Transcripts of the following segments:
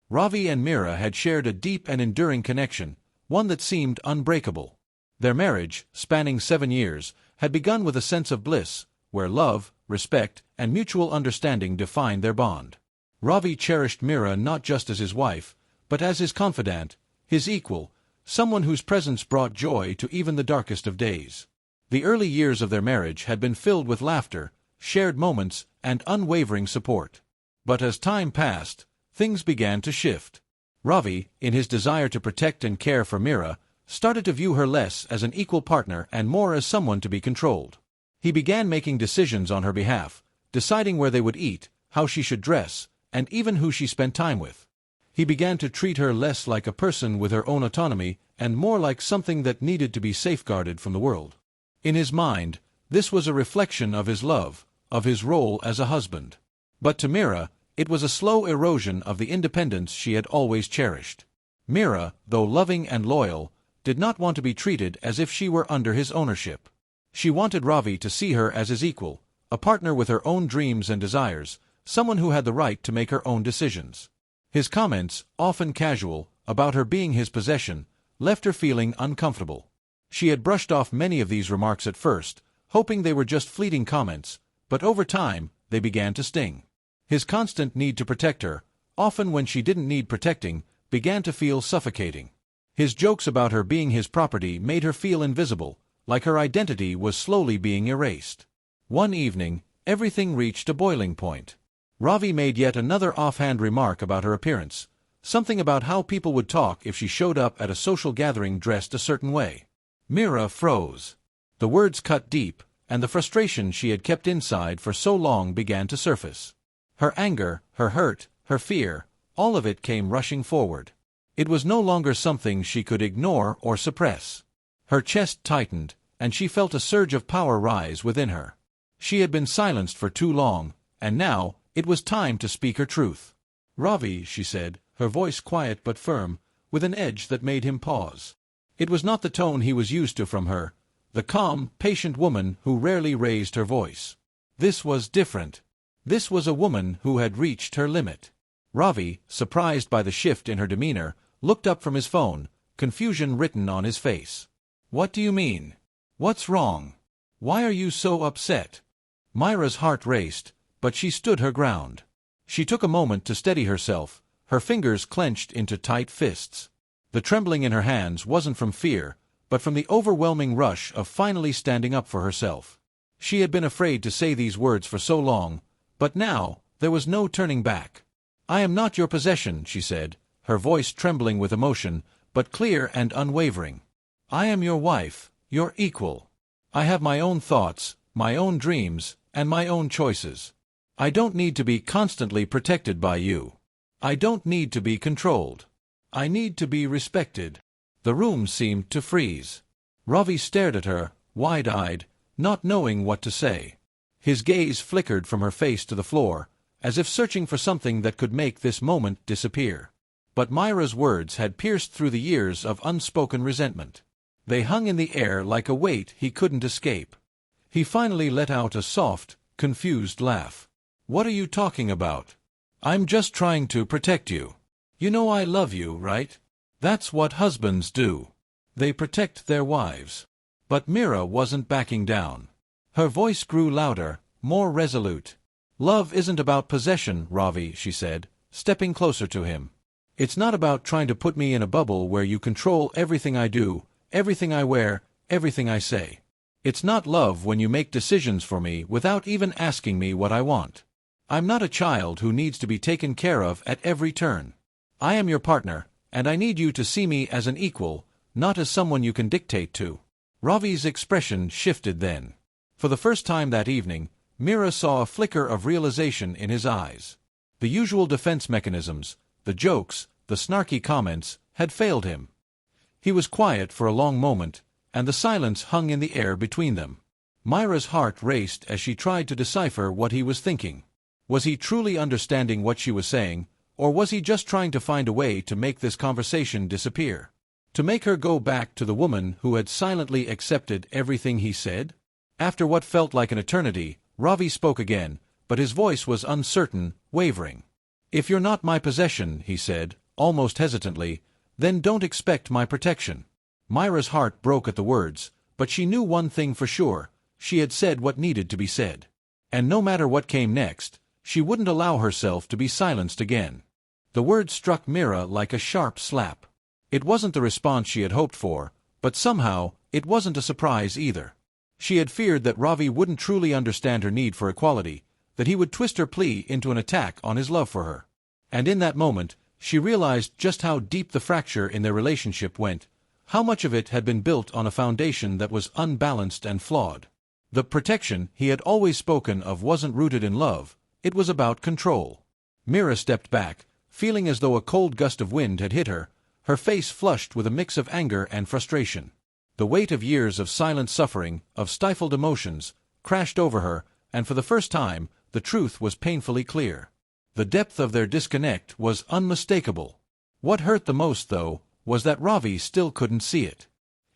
Ravi and Mira had shared a deep and enduring connection, one that seemed unbreakable. Their marriage, spanning 7 years, had begun with a sense of bliss, where love, respect, and mutual understanding defined their bond. Ravi cherished Mira not just as his wife, but as his confidant, his equal, someone whose presence brought joy to even the darkest of days. The early years of their marriage had been filled with laughter, shared moments, and unwavering support. But as time passed, things began to shift. Ravi, in his desire to protect and care for Mira, started to view her less as an equal partner and more as someone to be controlled. He began making decisions on her behalf, deciding where they would eat, how she should dress, and even who she spent time with. He began to treat her less like a person with her own autonomy and more like something that needed to be safeguarded from the world. In his mind, this was a reflection of his love, of his role as a husband. But to Mira, it was a slow erosion of the independence she had always cherished. Mira, though loving and loyal, did not want to be treated as if she were under his ownership. She wanted Ravi to see her as his equal, a partner with her own dreams and desires, someone who had the right to make her own decisions. His comments, often casual, about her being his possession, left her feeling uncomfortable. She had brushed off many of these remarks at first, hoping they were just fleeting comments, but over time, they began to sting. His constant need to protect her, often when she didn't need protecting, began to feel suffocating. His jokes about her being his property made her feel invisible, like her identity was slowly being erased. One evening, everything reached a boiling point. Ravi made yet another offhand remark about her appearance, something about how people would talk if she showed up at a social gathering dressed a certain way. Mira froze. The words cut deep, and the frustration she had kept inside for so long began to surface. Her anger, her hurt, her fear, all of it came rushing forward. It was no longer something she could ignore or suppress. Her chest tightened, and she felt a surge of power rise within her. She had been silenced for too long, and now, it was time to speak her truth. "Ravi," she said, her voice quiet but firm, with an edge that made him pause. It was not the tone he was used to from her, the calm, patient woman who rarely raised her voice. This was different. This was a woman who had reached her limit. Ravi, surprised by the shift in her demeanor, looked up from his phone, confusion written on his face. "What do you mean? What's wrong? Why are you so upset?" Myra's heart raced, but she stood her ground. She took a moment to steady herself, her fingers clenched into tight fists. The trembling in her hands wasn't from fear, but from the overwhelming rush of finally standing up for herself. She had been afraid to say these words for so long, but now, there was no turning back. "I am not your possession," she said, her voice trembling with emotion, but clear and unwavering. "I am your wife, your equal. I have my own thoughts, my own dreams, and my own choices. I don't need to be constantly protected by you. I don't need to be controlled. I need to be respected." The room seemed to freeze. Ravi stared at her, wide-eyed, not knowing what to say. His gaze flickered from her face to the floor, as if searching for something that could make this moment disappear. But Myra's words had pierced through the years of unspoken resentment. They hung in the air like a weight he couldn't escape. He finally let out a soft, confused laugh. "What are you talking about? I'm just trying to protect you. You know I love you, right? That's what husbands do. They protect their wives." But Mira wasn't backing down. Her voice grew louder, more resolute. "Love isn't about possession, Ravi," she said, stepping closer to him. "It's not about trying to put me in a bubble where you control everything I do, everything I wear, everything I say. It's not love when you make decisions for me without even asking me what I want. I'm not a child who needs to be taken care of at every turn. I am your partner, and I need you to see me as an equal, not as someone you can dictate to." Ravi's expression shifted then. For the first time that evening, Mira saw a flicker of realization in his eyes. The usual defense mechanisms, the jokes, the snarky comments, had failed him. He was quiet for a long moment, and the silence hung in the air between them. Myra's heart raced as she tried to decipher what he was thinking. Was he truly understanding what she was saying, or was he just trying to find a way to make this conversation disappear? To make her go back to the woman who had silently accepted everything he said? After what felt like an eternity, Ravi spoke again, but his voice was uncertain, wavering. "If you're not my possession," he said, almost hesitantly, "then don't expect my protection." Myra's heart broke at the words, but she knew one thing for sure: she had said what needed to be said. And no matter what came next, she wouldn't allow herself to be silenced again. The words struck Myra like a sharp slap. It wasn't the response she had hoped for, but somehow, it wasn't a surprise either. She had feared that Ravi wouldn't truly understand her need for equality, that he would twist her plea into an attack on his love for her. And in that moment, she realized just how deep the fracture in their relationship went, how much of it had been built on a foundation that was unbalanced and flawed. The protection he had always spoken of wasn't rooted in love, it was about control. Myra stepped back, feeling as though a cold gust of wind had hit her, her face flushed with a mix of anger and frustration. The weight of years of silent suffering, of stifled emotions, crashed over her, and for the first time, the truth was painfully clear. The depth of their disconnect was unmistakable. What hurt the most, though, was that Ravi still couldn't see it.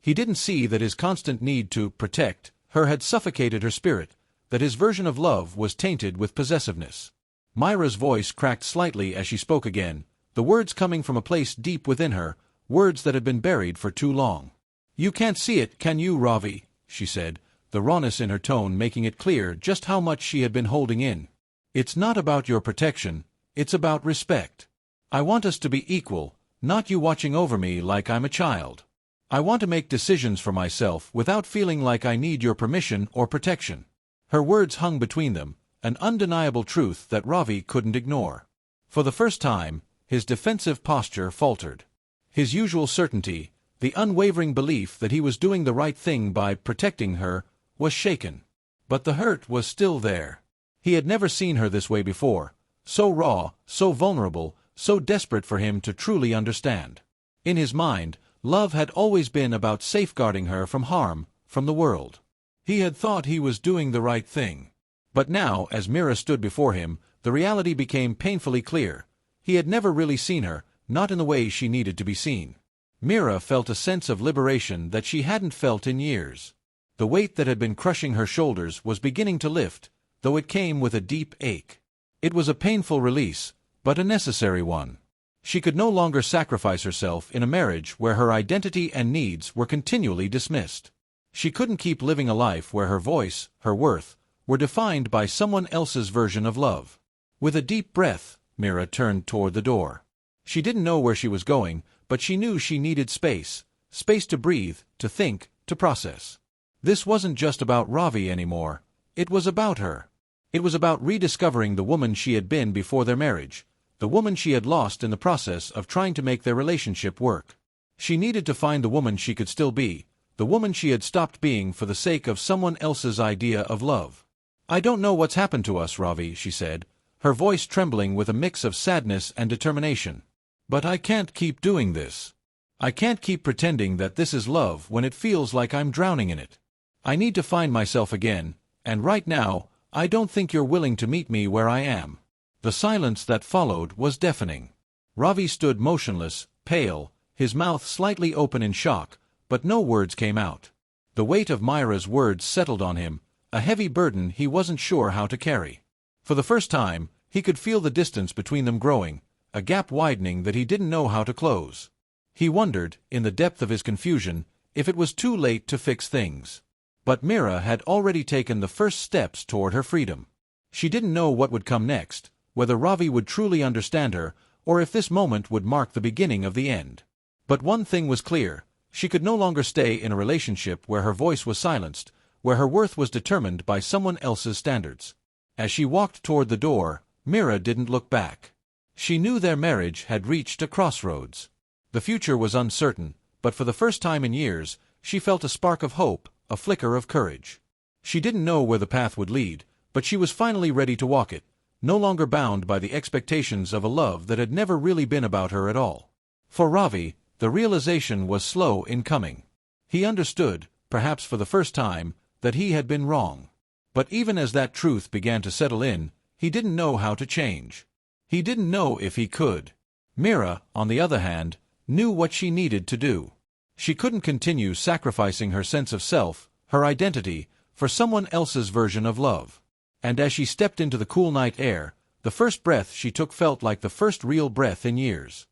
He didn't see that his constant need to protect her had suffocated her spirit, that his version of love was tainted with possessiveness. Myra's voice cracked slightly as she spoke again, the words coming from a place deep within her, words that had been buried for too long. "You can't see it, can you, Ravi?" she said, the rawness in her tone making it clear just how much she had been holding in. "It's not about your protection, it's about respect. I want us to be equal, not you watching over me like I'm a child. I want to make decisions for myself without feeling like I need your permission or protection." Her words hung between them, an undeniable truth that Ravi couldn't ignore. For the first time, his defensive posture faltered. His usual certainty, the unwavering belief that he was doing the right thing by protecting her, was shaken. But the hurt was still there. He had never seen her this way before, so raw, so vulnerable, so desperate for him to truly understand. In his mind, love had always been about safeguarding her from harm, from the world. He had thought he was doing the right thing. But now, as Myra stood before him, the reality became painfully clear. He had never really seen her, not in the way she needed to be seen. Myra felt a sense of liberation that she hadn't felt in years. The weight that had been crushing her shoulders was beginning to lift, though it came with a deep ache. It was a painful release, but a necessary one. She could no longer sacrifice herself in a marriage where her identity and needs were continually dismissed. She couldn't keep living a life where her voice, her worth, were defined by someone else's version of love. With a deep breath, Myra turned toward the door. She didn't know where she was going, but she knew she needed space, space to breathe, to think, to process. This wasn't just about Ravi anymore. It was about her. It was about rediscovering the woman she had been before their marriage, the woman she had lost in the process of trying to make their relationship work. She needed to find the woman she could still be, the woman she had stopped being for the sake of someone else's idea of love. "I don't know what's happened to us, Ravi," she said, her voice trembling with a mix of sadness and determination. "But I can't keep doing this. I can't keep pretending that this is love when it feels like I'm drowning in it. I need to find myself again, and right now, I don't think you're willing to meet me where I am." The silence that followed was deafening. Ravi stood motionless, pale, his mouth slightly open in shock, but no words came out. The weight of Myra's words settled on him, a heavy burden he wasn't sure how to carry. For the first time, he could feel the distance between them growing, a gap widening that he didn't know how to close. He wondered, in the depth of his confusion, if it was too late to fix things. But Myra had already taken the first steps toward her freedom. She didn't know what would come next, whether Ravi would truly understand her, or if this moment would mark the beginning of the end. But one thing was clear: she could no longer stay in a relationship where her voice was silenced, where her worth was determined by someone else's standards. As she walked toward the door, Myra didn't look back. She knew their marriage had reached a crossroads. The future was uncertain, but for the first time in years, she felt a spark of hope, a flicker of courage. She didn't know where the path would lead, but she was finally ready to walk it, no longer bound by the expectations of a love that had never really been about her at all. For Ravi, the realization was slow in coming. He understood, perhaps for the first time, that he had been wrong. But even as that truth began to settle in, he didn't know how to change. He didn't know if he could. Myra, on the other hand, knew what she needed to do. She couldn't continue sacrificing her sense of self, her identity, for someone else's version of love. And as she stepped into the cool night air, The first breath she took felt like the first real breath in years.